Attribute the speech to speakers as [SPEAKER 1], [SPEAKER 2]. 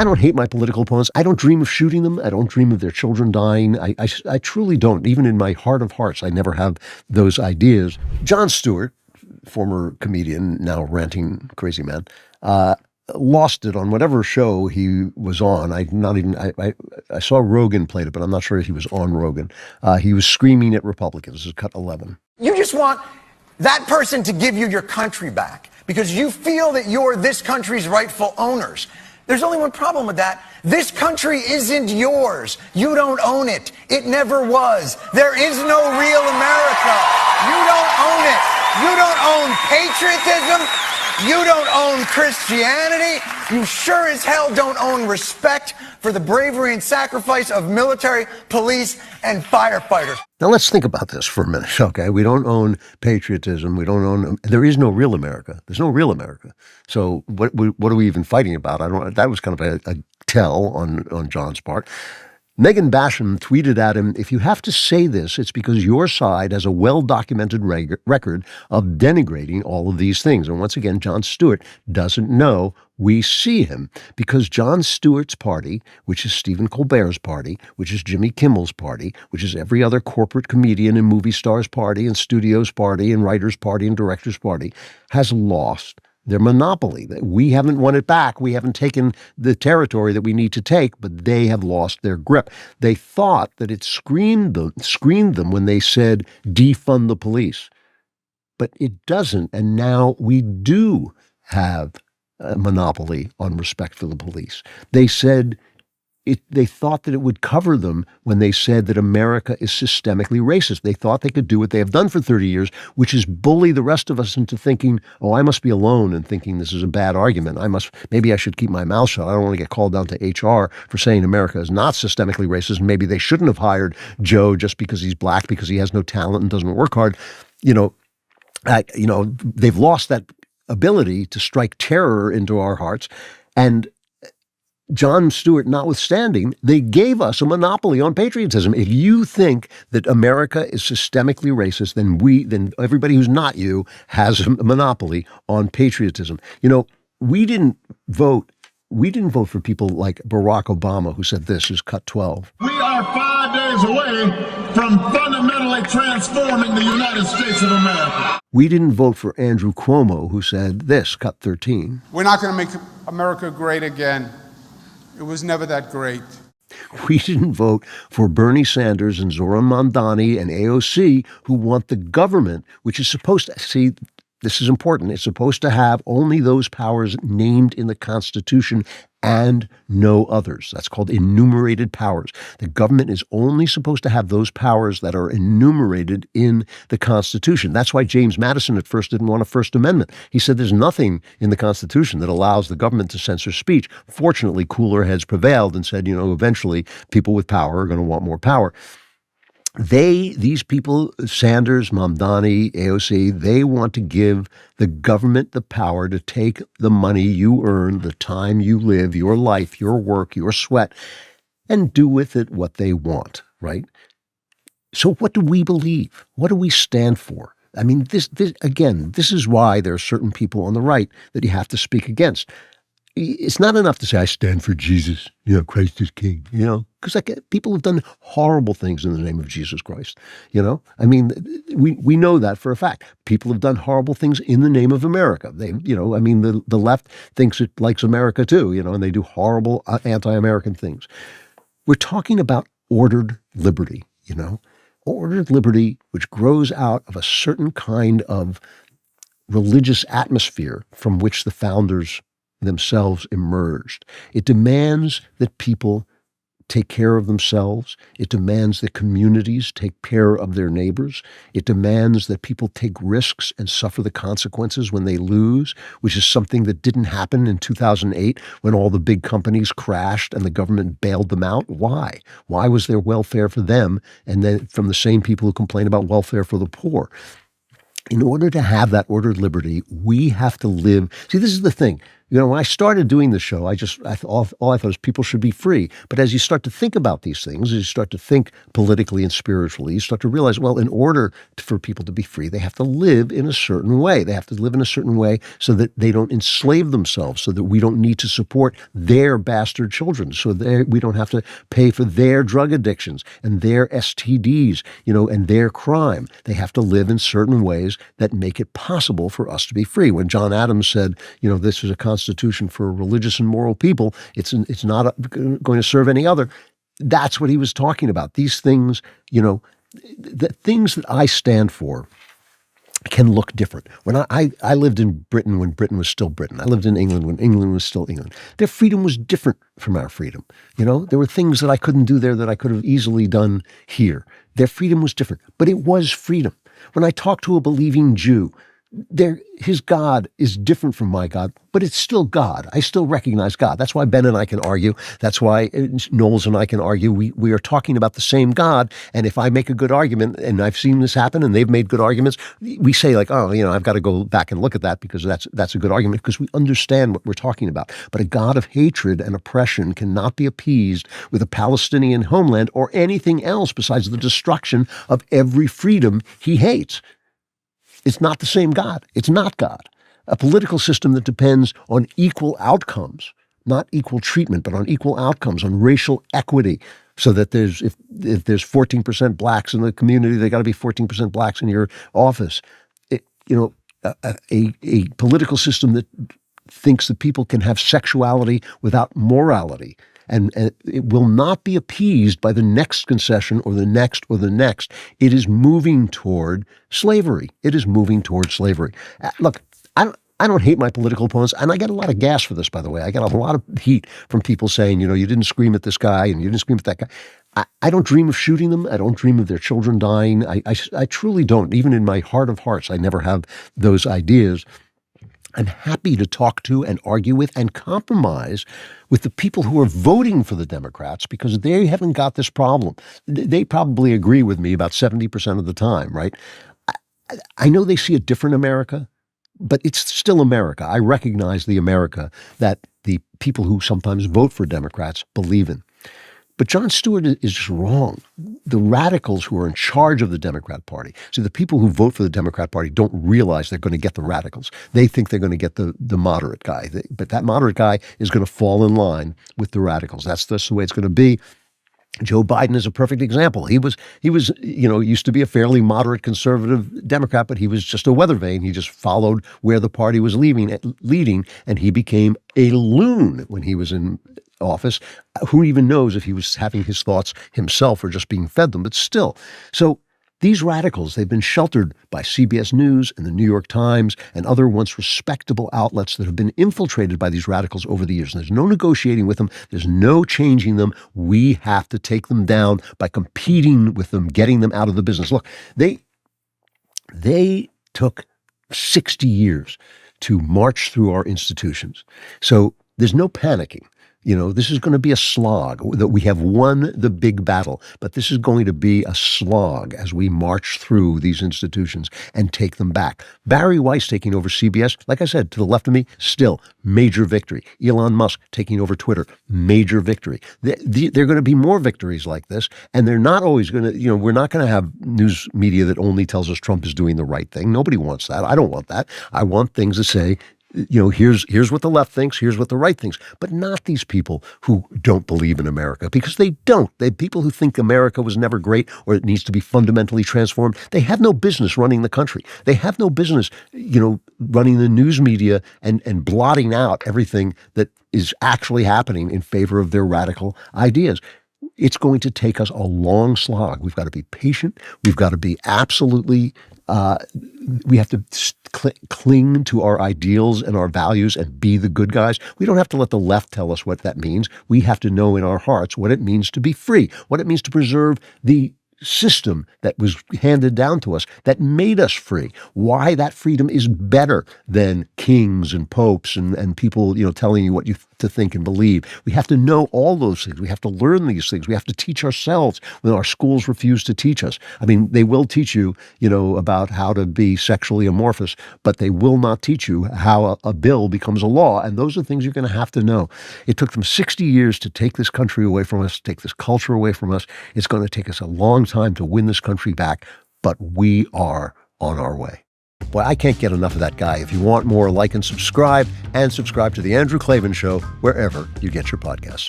[SPEAKER 1] I don't hate my political opponents. I don't dream of shooting them. I don't dream of their children dying. I truly don't. Even in my heart of hearts, I never have those ideas. Jon Stewart, former comedian, now ranting crazy man, lost it on whatever show he was on. I saw Rogan played it, but I'm not sure if he was on Rogan. He was screaming at Republicans. This is cut 11.
[SPEAKER 2] You just want that person to give you your country back because you feel that you're this country's rightful owners. There's only one problem with that. This country isn't yours. You don't own it. It never was. There is no real America. You don't own it. You don't own patriotism. You don't own Christianity. You sure as hell don't own respect for the bravery and sacrifice of military, police, and firefighters.
[SPEAKER 1] Now let's think about this for a minute, okay? We don't own patriotism. We don't own. There is no real America. There's no real America. So what are we even fighting about? That was kind of a tell on John's part. Megan Basham tweeted at him, "If you have to say this, it's because your side has a well-documented record of denigrating all of these things." And once again, Jon Stewart doesn't know we see him because Jon Stewart's party, which is Stephen Colbert's party, which is Jimmy Kimmel's party, which is every other corporate comedian and movie star's party and studio's party and writer's party and director's party, has lost their monopoly. We haven't won it back. We haven't taken the territory that we need to take, but they have lost their grip. They thought that it screened them when they said defund the police, but it doesn't. And now we do have a monopoly on respect for the police. They said they thought that it would cover them when they said that America is systemically racist. They thought they could do what they have done for 30 years, which is bully the rest of us into thinking, oh, I must be alone in thinking this is a bad argument. Maybe I should keep my mouth shut. I don't want to get called down to HR for saying America is not systemically racist. And maybe they shouldn't have hired Joe just because he's black, because he has no talent and doesn't work hard. They've lost that ability to strike terror into our hearts. And Jon Stewart notwithstanding, they gave us a monopoly on patriotism. If you think that America is systemically racist, then everybody who's not you has a monopoly on patriotism. We didn't vote for people like Barack Obama, who said this is cut 12.
[SPEAKER 3] We are 5 days away from fundamentally transforming the United States of America.
[SPEAKER 1] We didn't vote for Andrew Cuomo, who said this, cut 13.
[SPEAKER 4] We're not going to make America great again. It was never that great.
[SPEAKER 1] We didn't vote for Bernie Sanders and Zoran Mamdani and AOC, who want the government, which is supposed to, see, this is important, it's supposed to have only those powers named in the Constitution and no others. That's called enumerated powers. The government is only supposed to have those powers that are enumerated in the Constitution. That's why James Madison at first didn't want a First Amendment. He said there's nothing in the Constitution that allows the government to censor speech. Fortunately, cooler heads prevailed and said, eventually people with power are going to want more power. These people, Sanders, Mamdani, AOC, they want to give the government the power to take the money you earn, the time you live, your life, your work, your sweat, and do with it what they want, right? So what do we believe? What do we stand for? I mean, this is why there are certain people on the right that you have to speak against. It's not enough to say, I stand for Jesus, Christ is king, because people have done horrible things in the name of Jesus Christ, I mean, we know that for a fact. People have done horrible things in the name of America. The left thinks it likes America too, and they do horrible anti-American things. We're talking about ordered liberty, ordered liberty, which grows out of a certain kind of religious atmosphere from which the founders themselves emerged. It demands that people take care of themselves. It demands that communities take care of their neighbors. It demands that people take risks and suffer the consequences when they lose, which is something that didn't happen in 2008 when all the big companies crashed and the government bailed them out. Why? Why was there welfare for them and then from the same people who complain about welfare for the poor? In order to have that ordered liberty, we have to live. See, this is the thing. When I started doing the show, all I thought was people should be free. But as you start to think about these things, as you start to think politically and spiritually, you start to realize, well, in order for people to be free, they have to live in a certain way. They have to live in a certain way so that they don't enslave themselves, so that we don't need to support their bastard children, so that we don't have to pay for their drug addictions and their STDs, and their crime. They have to live in certain ways that make it possible for us to be free. When John Adams said, this is a constitution for religious and moral people, it's not going to serve any other. That's what he was talking about. These things, the things that I stand for can look different. When I lived in Britain when Britain was still Britain. I lived in England when England was still England. Their freedom was different from our freedom. There were things that I couldn't do there that I could have easily done here. Their freedom was different, but it was freedom. When I talk to a believing Jew, his God is different from my God, but it's still God. I still recognize God. That's why Ben and I can argue. That's why Knowles and I can argue. We are talking about the same God. And if I make a good argument, and I've seen this happen, and they've made good arguments, we say like, I've got to go back and look at that because that's a good argument because we understand what we're talking about. But a God of hatred and oppression cannot be appeased with a Palestinian homeland or anything else besides the destruction of every freedom he hates. It's not the same God. It's not God. A political system that depends on equal outcomes, not equal treatment, but on equal outcomes, on racial equity, so that if there's 14% blacks in the community, they got to be 14% blacks in your office. A political system that thinks that people can have sexuality without morality. And it will not be appeased by the next concession or the next or the next. It is moving toward slavery. It is moving toward slavery. Look, I don't hate my political opponents, and I get a lot of gas for this, by the way. I get a lot of heat from people saying, you didn't scream at this guy and you didn't scream at that guy. I don't dream of shooting them. I don't dream of their children dying. I truly don't. Even in my heart of hearts, I never have those ideas. I'm happy to talk to and argue with and compromise with the people who are voting for the Democrats because they haven't got this problem. They probably agree with me about 70% of the time, right? I know they see a different America, but it's still America. I recognize the America that the people who sometimes vote for Democrats believe in. But Jon Stewart is just wrong. The radicals who are in charge of the Democrat Party, so the people who vote for the Democrat Party don't realize they're going to get the radicals. They think they're going to get the moderate guy. But that moderate guy is going to fall in line with the radicals. That's just the way it's going to be. Joe Biden is a perfect example. He was, used to be a fairly moderate conservative Democrat, but he was just a weather vane. He just followed where the party was leading, and he became a loon when he was in office. Who even knows if he was having his thoughts himself or just being fed them, but still. So these radicals, they've been sheltered by CBS News and the New York Times and other once respectable outlets that have been infiltrated by these radicals over the years. And there's no negotiating with them. There's no changing them. We have to take them down by competing with them, getting them out of the business. Look, they took 60 years to march through our institutions. So there's no panicking. This is going to be a slog. That we have won the big battle, but this is going to be a slog as we march through these institutions and take them back. Barry Weiss taking over CBS, like I said, to the left of me, still major victory. Elon Musk taking over Twitter, major victory. There are going to be more victories like this, and they're not always going to, we're not going to have news media that only tells us Trump is doing the right thing. Nobody wants that. I don't want that. I want things to say, here's what the left thinks, here's what the right thinks, but not these people who don't believe in America, because they don't. They people who think America was never great or it needs to be fundamentally transformed. They have no business running the country. They have no business, running the news media and blotting out everything that is actually happening in favor of their radical ideas. It's going to take us a long slog. We've got to be patient. We've got to be absolutely we have to cling to our ideals and our values and be the good guys. We don't have to let the left tell us what that means. We have to know in our hearts what it means to be free, what it means to preserve the system that was handed down to us that made us free. Why that freedom is better than kings and popes and people, telling you what you to think and believe. We have to know all those things. We have to learn these things. We have to teach ourselves when our schools refuse to teach us. I mean, they will teach you, about how to be sexually amorphous, but they will not teach you how a bill becomes a law. And those are things you're going to have to know. It took them 60 years to take this country away from us, take this culture away from us. It's going to take us a long time to win this country back, but we are on our way. Boy, I can't get enough of that guy. If you want more, like and subscribe to The Andrew Klavan Show wherever you get your podcasts.